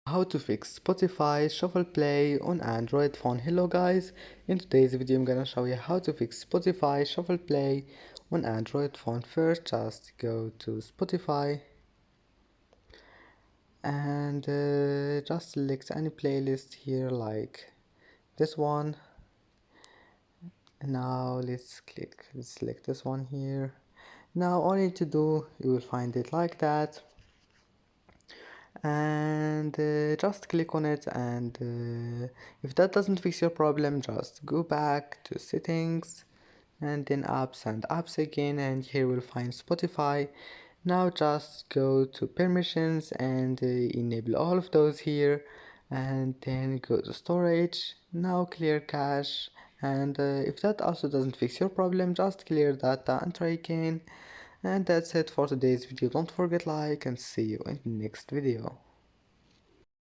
How to fix Spotify Shuffle Play on Android phone. Hello guys, in today's video I'm gonna show you how to fix Spotify Shuffle Play on Android phone. First just go to Spotify and just select any playlist here like this one. Now let's select this one here. Now all you need to do, you will find it like that, and just click on it, and if that doesn't fix your problem, just go back to settings and then apps again, and here we'll find Spotify. Now just go to permissions and enable all of those here, and then go to storage. Now clear cache, and if that also doesn't fix your problem, just clear data and try again. And that's it for today's video. Don't forget like and see you in the next video.